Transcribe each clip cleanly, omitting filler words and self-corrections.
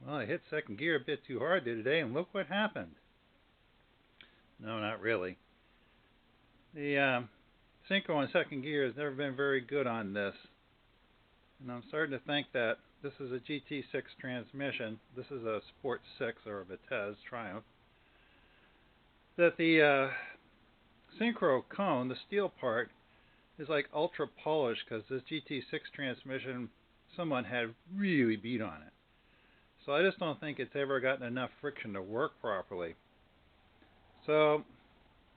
Well, I hit second gear a bit too hard today, and look what happened. No, not really. The Syncro on second gear has never been very good on this. And I'm starting to think that this is a GT6 transmission. This is a Sport 6 or a Vitesse Triumph. That the Syncro cone, the steel part, is like ultra polished because this GT6 transmission, someone had really beat on it. So I just don't think it's ever gotten enough friction to work properly. So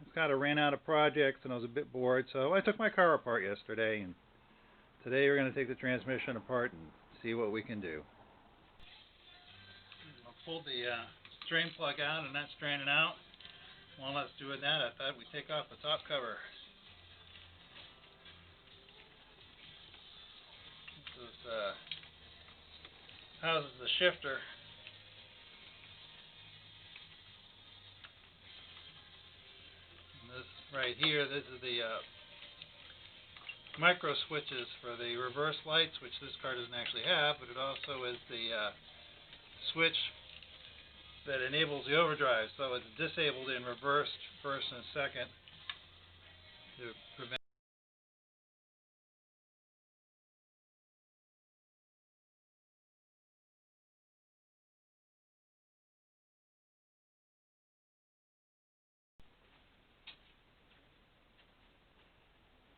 I kind of ran out of projects and I was a bit bored, so I took my car apart yesterday, and today we're going to take the transmission apart and see what we can do. I pulled the drain plug out and that's draining out. While that's doing that, I thought we'd take off the top cover. This houses the shifter. And this right here, this is the micro switches for the reverse lights, which this car doesn't actually have, but it also is the switch that enables the overdrive. So it's disabled in reverse, first and second to prevent.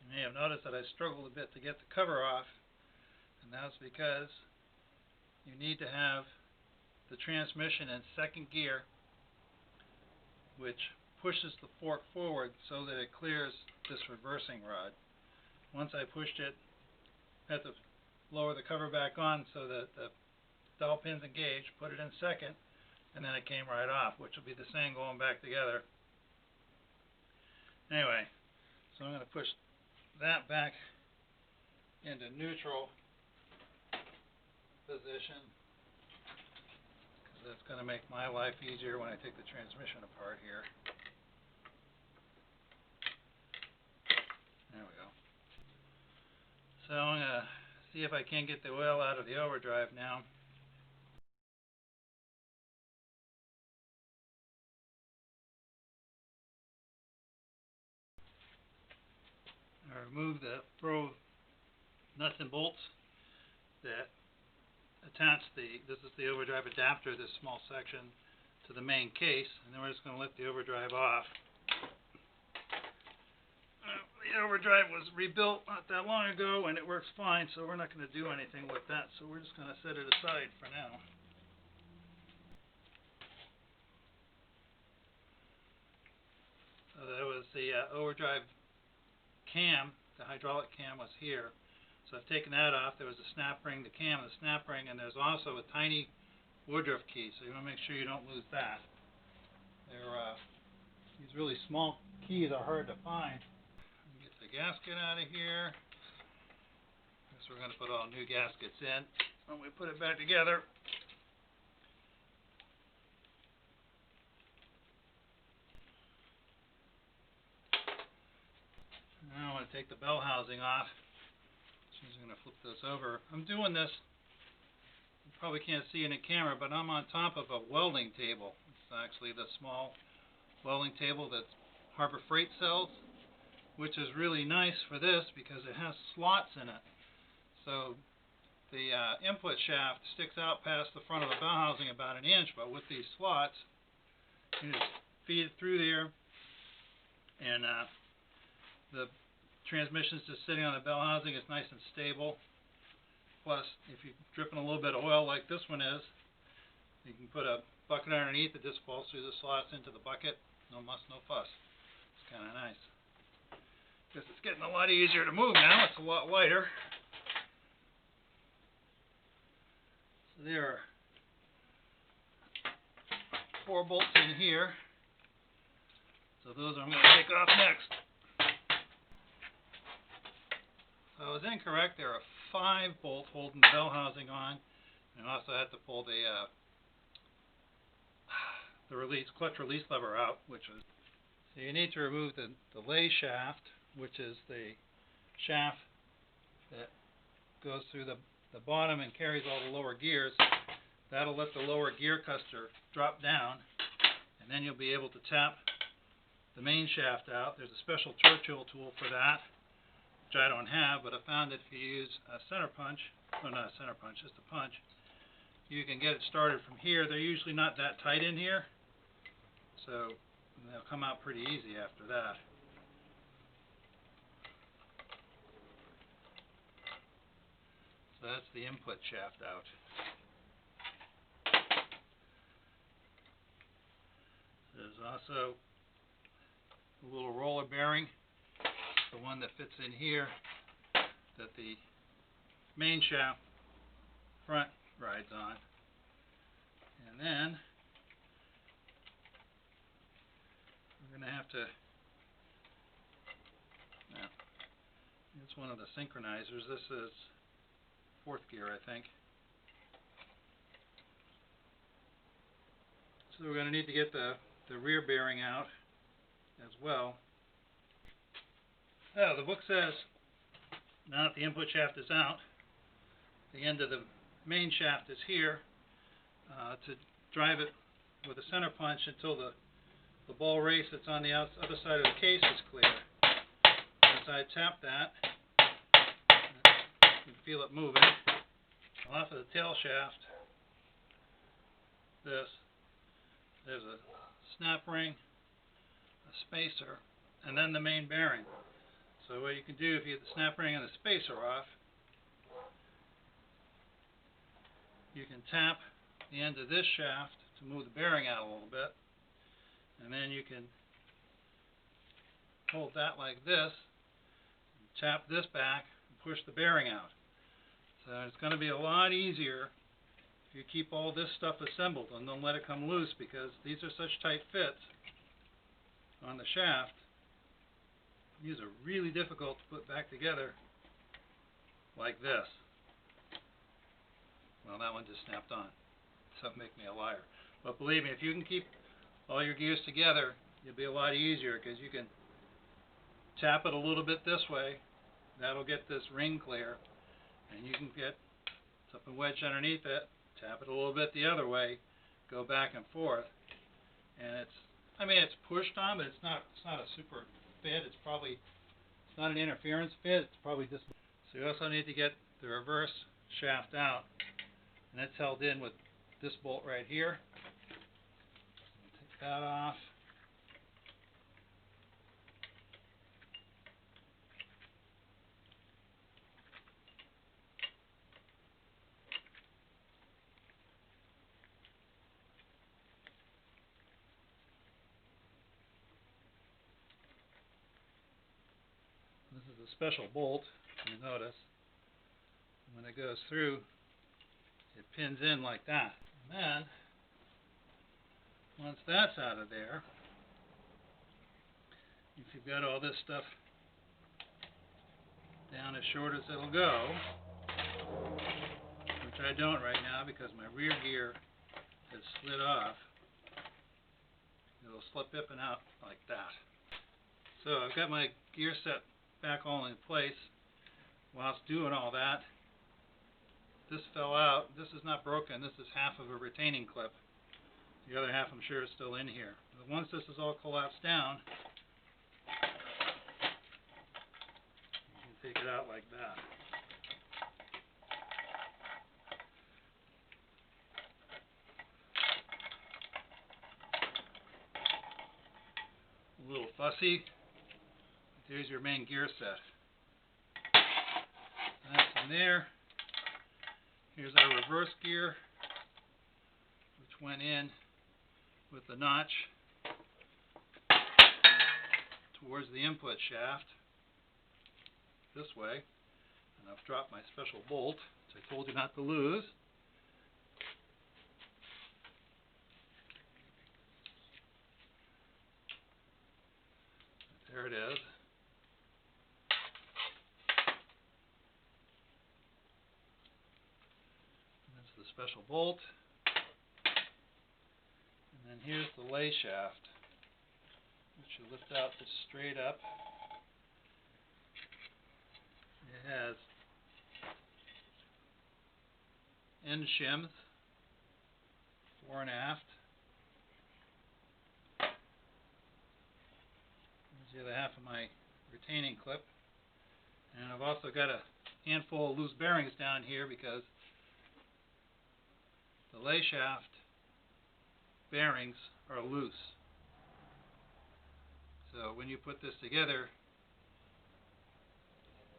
You may have noticed that I struggled a bit to get the cover off, and that's because you need to have the transmission in second gear, which pushes the fork forward so that it clears this reversing rod. Once I pushed it, I had to lower the cover back on so that the dowel pins engaged, put it in second, and then it came right off, which will be the same going back together. Anyway, so I'm going to push that back into neutral position. That's going to make my life easier when I take the transmission apart here. There we go. So I'm going to see if I can get the oil out of the overdrive now. I remove the row of nuts and bolts that attach this is the overdrive adapter, this small section, to the main case, and then we're just going to lift the overdrive off. The overdrive was rebuilt not that long ago and it works fine, so we're not going to do anything with that, so we're just going to set it aside for now. So that was the overdrive cam. The hydraulic cam was here. So I've taken that off. There was a snap ring, the cam, the snap ring, and there's also a tiny woodruff key, so you want to make sure you don't lose that. These really small keys are hard to find. Get the gasket out of here. Guess we're going to put all new gaskets in when we put it back together. Now I'm going to take the bell housing off. So I'm going to flip this over. I'm doing this, you probably can't see in the camera, but I'm on top of a welding table. It's actually the small welding table that Harbor Freight sells, which is really nice for this because it has slots in it. So the input shaft sticks out past the front of the bell housing about an inch, but with these slots, you just feed it through there, and the transmission's just sitting on the bell housing. It's nice and stable. Plus, if you're dripping a little bit of oil like this one is, you can put a bucket underneath that just falls through the slots into the bucket. No muss, no fuss. It's kind of nice. Guess it's getting a lot easier to move now. It's a lot lighter. So there are 4 bolts in here. So those I'm going to take off next. So I was incorrect. There are 5 bolts holding the bell housing on, and I also had to pull the clutch release lever out, which is. So you need to remove the lay shaft, which is the shaft that goes through the bottom and carries all the lower gears. That'll let the lower gear cluster drop down, and then you'll be able to tap the main shaft out. There's a special Churchill tool for that, which I don't have, but I found that if you use a center punch, well, not a center punch, just a punch, you can get it started from here. They're usually not that tight in here, so they'll come out pretty easy after that. So that's the input shaft out. There's also a little roller bearing, the one that fits in here, that the main shaft front rides on. And then we're going to have to, now, it's one of the synchronizers. This is 4th gear, I think. So we're going to need to get the rear bearing out as well. Oh, the book says now that the input shaft is out, the end of the main shaft is here, to drive it with a center punch until the ball race that's on the other side of the case is clear. Once I tap that, you can feel it moving. Off of the tail shaft, there's a snap ring, a spacer, and then the main bearing. So what you can do, if you get the snap ring and the spacer off, you can tap the end of this shaft to move the bearing out a little bit, and then you can hold that like this, and tap this back, and push the bearing out. So it's going to be a lot easier if you keep all this stuff assembled and don't let it come loose, because these are such tight fits on the shaft. These are really difficult to put back together like this. Well, that one just snapped on, so make me a liar. But believe me, if you can keep all your gears together, it'll be a lot easier, because you can tap it a little bit this way. That'll get this ring clear, and you can get something wedged underneath it, tap it a little bit the other way, go back and forth, and it's pushed on, but it's not a super fit. It's not an interference fit. It's probably just. So you also need to get the reverse shaft out, and that's held in with this bolt right here. Take that off. This is a special bolt, you notice. When it goes through, it pins in like that. And then, once that's out of there, if you've got all this stuff down as short as it'll go, which I don't right now because my rear gear has slid off, it'll slip up and out like that. So I've got my gear set back all in place. Whilst doing all that, this fell out. This is not broken. This is half of a retaining clip. The other half, I'm sure, is still in here. But once this is all collapsed down, you can take it out like that. A little fussy. There's your main gear set. That's in there. Here's our reverse gear, which went in with the notch towards the input shaft this way. And I've dropped my special bolt, which I told you not to lose. There it is. The special bolt, and then here's the lay shaft, which you lift out just straight up. It has end shims fore and aft. There's the other half of my retaining clip. And I've also got a handful of loose bearings down here because the lay shaft bearings are loose. So when you put this together,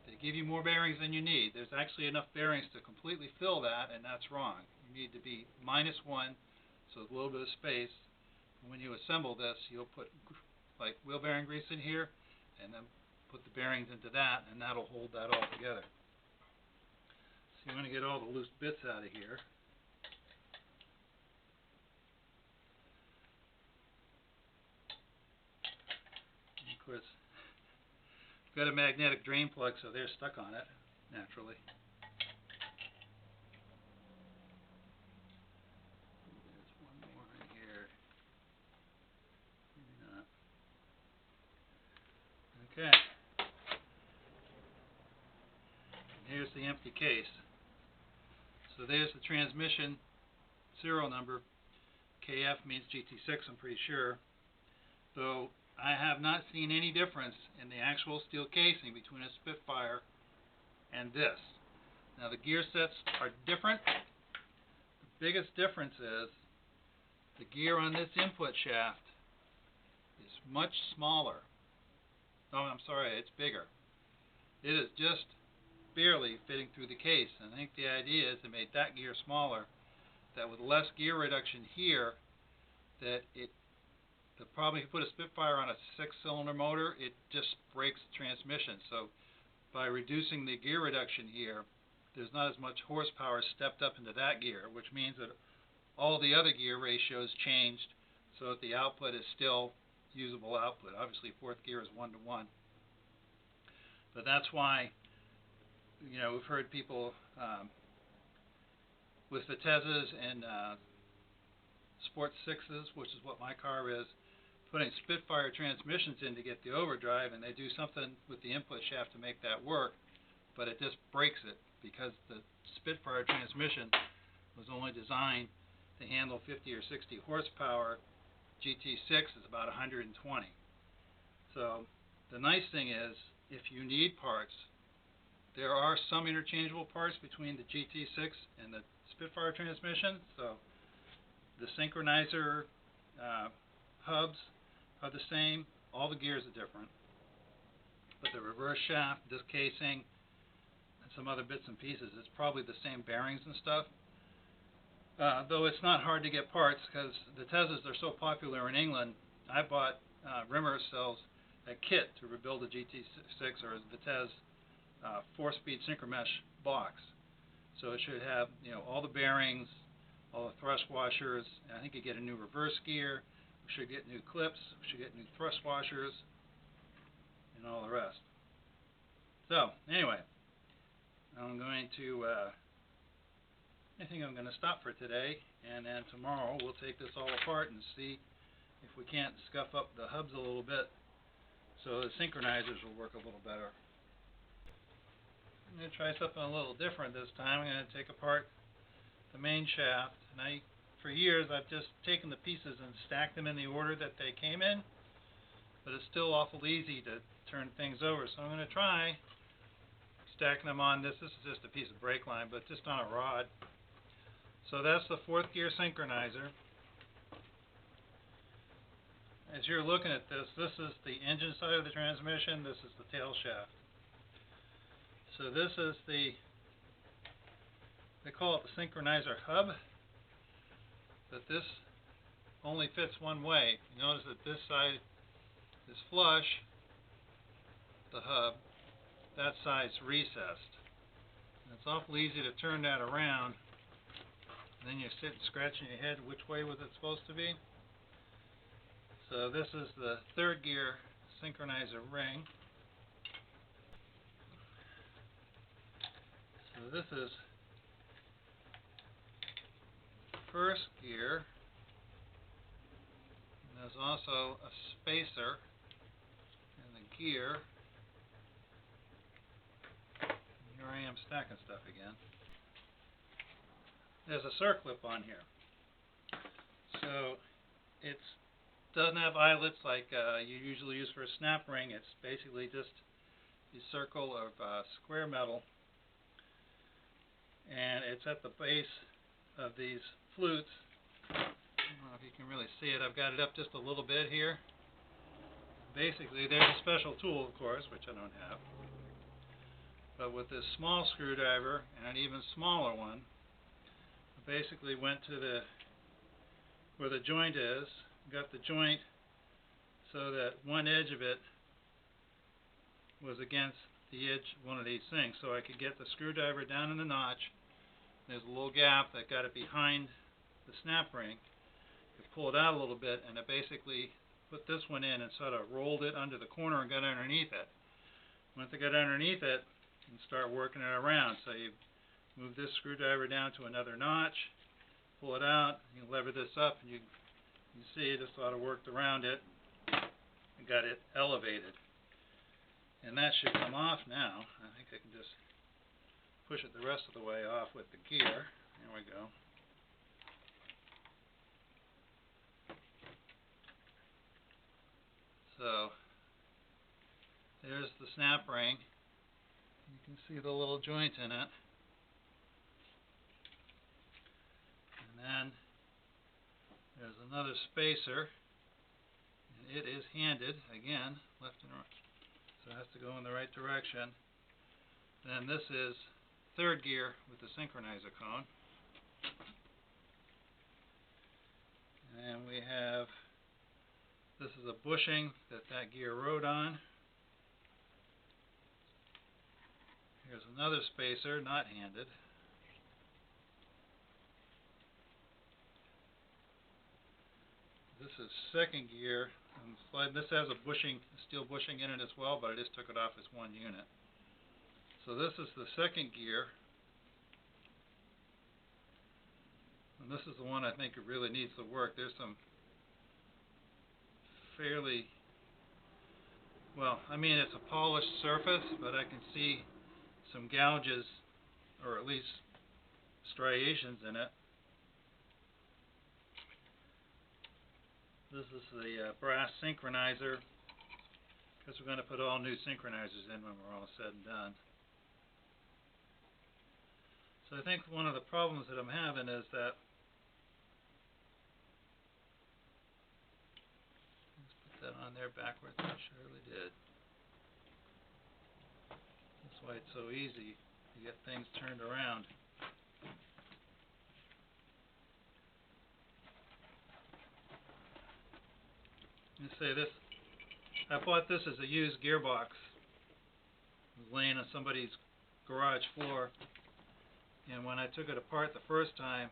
they give you more bearings than you need. There's actually enough bearings to completely fill that, and that's wrong. You need to be -1, so a little bit of space. And when you assemble this, you'll put like wheel bearing grease in here, and then put the bearings into that, and that'll hold that all together. So you want to get all the loose bits out of here. And of course, I've got a magnetic drain plug, so they're stuck on it naturally. There's one more in here. Maybe not. Okay. Here's the empty case. So there's the transmission serial number. KF means GT6, I'm pretty sure. Though I have not seen any difference in the actual steel casing between a Spitfire and this. Now the gear sets are different. The biggest difference is the gear on this input shaft is much smaller. Oh, I'm sorry, it's bigger. It is just barely fitting through the case, and I think the idea is to make that gear smaller, that with less gear reduction here, that probably if you put a Spitfire on a 6-cylinder motor, it just breaks the transmission. So by reducing the gear reduction here, there's not as much horsepower stepped up into that gear, which means that all the other gear ratios changed so that the output is still usable output. Obviously fourth gear is 1-to-1. But that's why, you know, we've heard people with Vitesses and Sport 6s, which is what my car is, putting Spitfire transmissions in to get the overdrive, and they do something with the input shaft to make that work, but it just breaks it because the Spitfire transmission was only designed to handle 50 or 60 horsepower. GT6 is about 120. So the nice thing is, if you need parts, there are some interchangeable parts between the GT6 and the Spitfire transmission. So the synchronizer hubs are the same. All the gears are different. But the reverse shaft, disc casing, and some other bits and pieces, it's probably the same bearings and stuff. Though it's not hard to get parts because the Vitesses are so popular in England. I bought Rimmer sells a kit to rebuild a GT6 or a Vitesse 4-speed synchromesh box. So it should have, you know, all the bearings, all the thrust washers. And I think you get a new reverse gear. We should get new clips. We should get new thrust washers, and all the rest. So anyway, I'm going to. I think I'm going to stop for today, and then tomorrow we'll take this all apart and see if we can't scuff up the hubs a little bit so the synchronizers will work a little better. I'm going to try something a little different this time. I'm going to take apart the main shaft. And for years I've just taken the pieces and stacked them in the order that they came in, but it's still awful easy to turn things over. So I'm going to try stacking them on this. This is just a piece of brake line, but just on a rod. So that's the fourth gear synchronizer. As you're looking at this, this is the engine side of the transmission, this is the tail shaft. So this is they call it the synchronizer hub, but this only fits one way. You notice that this side is flush, the hub, that side's recessed. And it's awful easy to turn that around. And then you're sitting scratching your head, which way was it supposed to be? So this is the third gear synchronizer ring. So this is first gear. And there's also a spacer in the gear. And here I am stacking stuff again. There's a circlip on here. So it doesn't have eyelets like you usually use for a snap ring. It's basically just a circle of square metal, and it's at the base of these flutes. I don't know if you can really see it. I've got it up just a little bit here. Basically, there's a special tool, of course, which I don't have. But with this small screwdriver and an even smaller one, I basically went to where the joint is, got the joint so that one edge of it was against the edge of one of these things, so I could get the screwdriver down in the notch. There's a little gap that got it behind the snap ring. You pull it out a little bit, and it basically put this one in and sort of rolled it under the corner and got underneath it. Once it got underneath it, you can start working it around. So you move this screwdriver down to another notch, pull it out, you lever this up, and you see it just sort of worked around it and got it elevated. And that should come off now. I think I can just push it the rest of the way off with the gear. There we go. So there's the snap ring. You can see the little joint in it. And then there's another spacer, and it is handed again, left and right. So it has to go in the right direction. Then this is third gear with the synchronizer cone. And we have, this is a bushing that gear rode on. Here's another spacer, not handed. This is second gear. This has a bushing, steel bushing in it as well, but I just took it off as one unit. So this is the second gear. And this is the one I think it really needs to work. There's some fairly, well, I mean it's a polished surface, but I can see some gouges, or at least striations in it. This is the brass synchronizer, because we're going to put all new synchronizers in when we're all said and done. So I think one of the problems that I'm having is that, let's put that on there backwards, I surely did. That's why it's so easy to get things turned around. Let me say this, I bought this as a used gearbox. It was laying on somebody's garage floor, and when I took it apart the first time,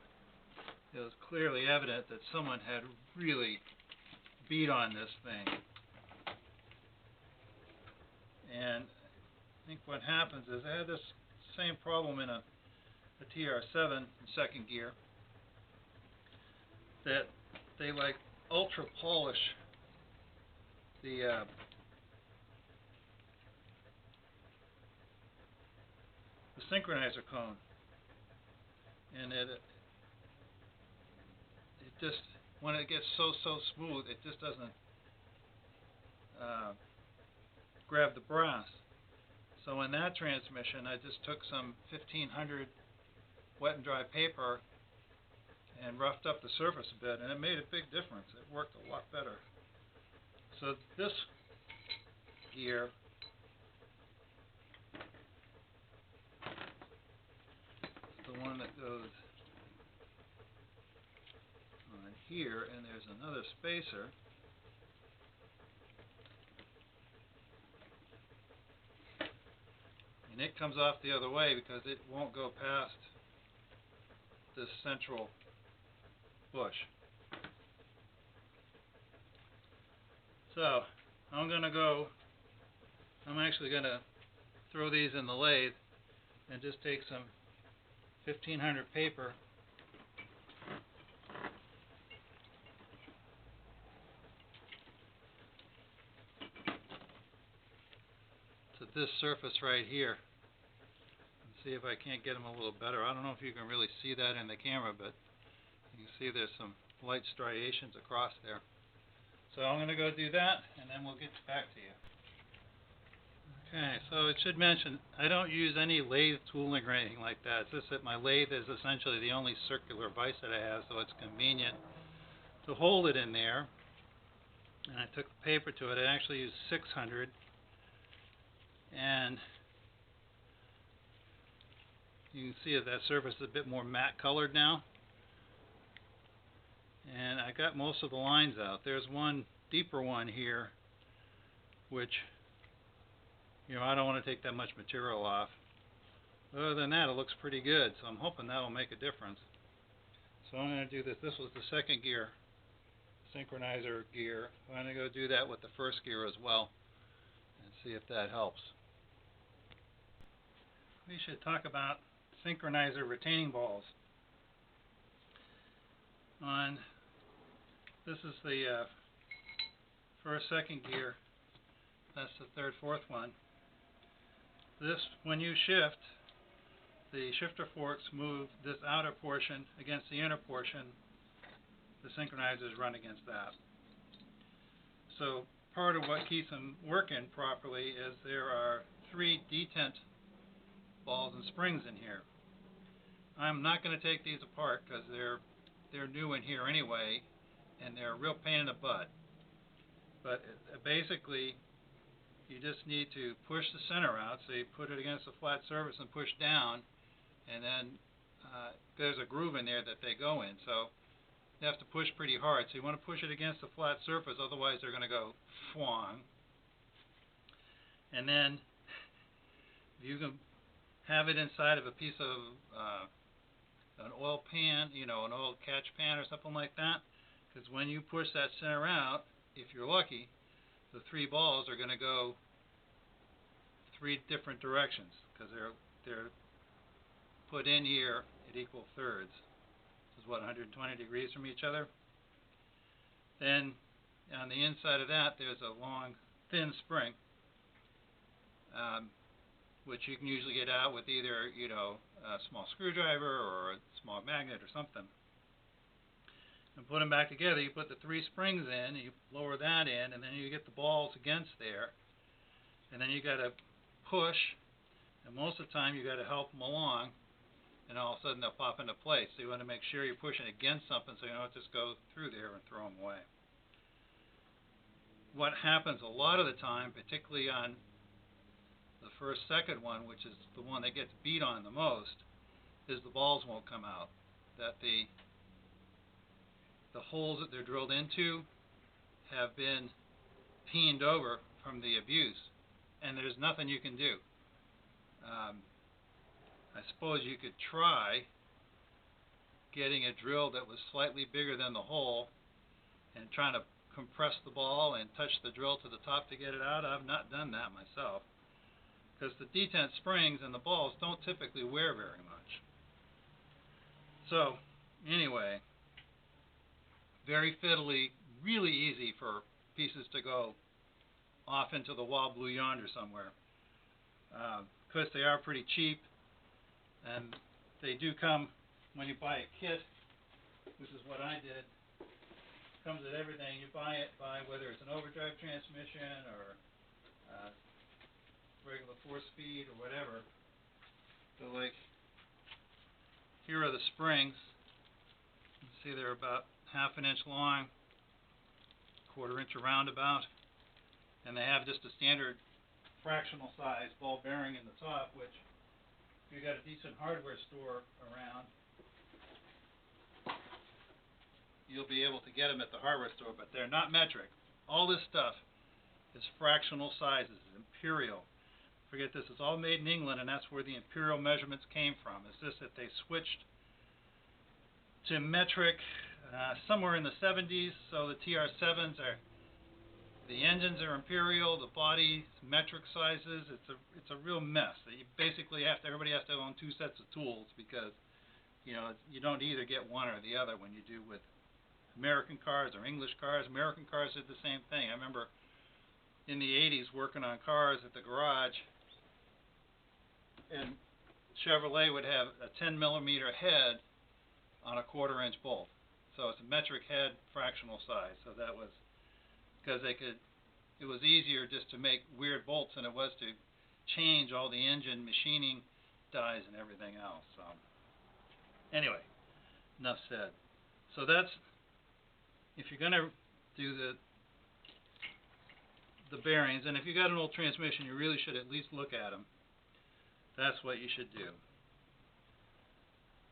it was clearly evident that someone had really beat on this thing. And I think what happens is I had this same problem in a TR7 in second gear, that they like ultra polish the synchronizer cone, and it just, when it gets so smooth, it just doesn't grab the brass. So in that transmission, I just took some 1500 wet and dry paper and roughed up the surface a bit, and it made a big difference. It worked a lot better. So this gear is the one that goes on here, and there's another spacer. And it comes off the other way because it won't go past this central bush. So I'm actually going to throw these in the lathe and just take some 1500 paper to this surface right here and see if I can't get them a little better. I don't know if you can really see that in the camera, but you can see there's some light striations across there. So I'm going to go do that, and then we'll get back to you. Okay, so it should mention, I don't use any lathe tooling or anything like that. It's just that my lathe is essentially the only circular vise that I have, so it's convenient to hold it in there. And I took the paper to it. I actually used 600, and you can see that surface is a bit more matte colored now. And I got most of the lines out. There's one deeper one here, which, you know, I don't want to take that much material off. Other than that, it looks pretty good, so I'm hoping that'll make a difference. So I'm going to do this. This was the second gear, synchronizer gear. I'm going to go do that with the first gear as well and see if that helps. We should talk about synchronizer retaining balls. This is the first, second gear. That's the third, fourth one. This, when you shift, the shifter forks move this outer portion against the inner portion. The synchronizers run against that. So part of what keeps them working properly is there are 3 detent balls and springs in here. I'm not going to take these apart because they're new in here anyway, and they're a real pain in the butt. But basically, you just need to push the center out, so you put it against a flat surface and push down, and then there's a groove in there that they go in. So you have to push pretty hard. So you want to push it against a flat surface, otherwise they're going to go fwang. And then you can have it inside of a piece of an oil pan, you know, an oil catch pan or something like that, because when you push that center out, if you're lucky, the 3 balls are going to go 3 different directions, because they're put in here at equal thirds. This is what, 120 degrees from each other. Then on the inside of that, there's a long, thin spring, which you can usually get out with either, you know, a small screwdriver or a small magnet or something. And put them back together. You put the 3 springs in, and you lower that in, and then you get the balls against there. And then you got to push, and most of the time you got to help them along, and all of a sudden they'll pop into place. So you want to make sure you're pushing against something so you don't just go through there and throw them away. What happens a lot of the time, particularly on the first, second one, which is the one that gets beat on the most, is the balls won't come out. That the holes that they're drilled into have been peened over from the abuse, and there's nothing you can do. I suppose you could try getting a drill that was slightly bigger than the hole and trying to compress the ball and touch the drill to the top to get it out. I've not done that myself, because the detent springs and the balls don't typically wear very much. So anyway, very fiddly, really easy for pieces to go off into the wild blue yonder somewhere. Because they are pretty cheap, and they do come when you buy a kit. This is what I did. Comes with everything. You buy it by whether it's an overdrive transmission or regular 4-speed or whatever. So like, here are the springs. You can see they're about 1/2 inch long, 1/4 inch around about, and they have just a standard fractional size ball bearing in the top, which if you got a decent hardware store around, you'll be able to get them at the hardware store, but they're not metric. All this stuff is fractional sizes, imperial. Forget this, it's all made in England, and that's where the imperial measurements came from. It's just that they switched to metric somewhere in the 70s, so the TR7s are, the engines are imperial, the body's metric sizes. It's a real mess. You basically everybody has to own 2 sets of tools, because, you know, you don't either get one or the other when you do with American cars or English cars. American cars did the same thing. I remember in the 80s working on cars at the garage, and Chevrolet would have a 10 millimeter head on a 1/4 inch bolt. So it's a metric head fractional size. So that was because it was easier just to make weird bolts than it was to change all the engine machining dies and everything else. So anyway, enough said. So that's, if you're going to do the bearings, and if you got an old transmission, you really should at least look at them. That's what you should do.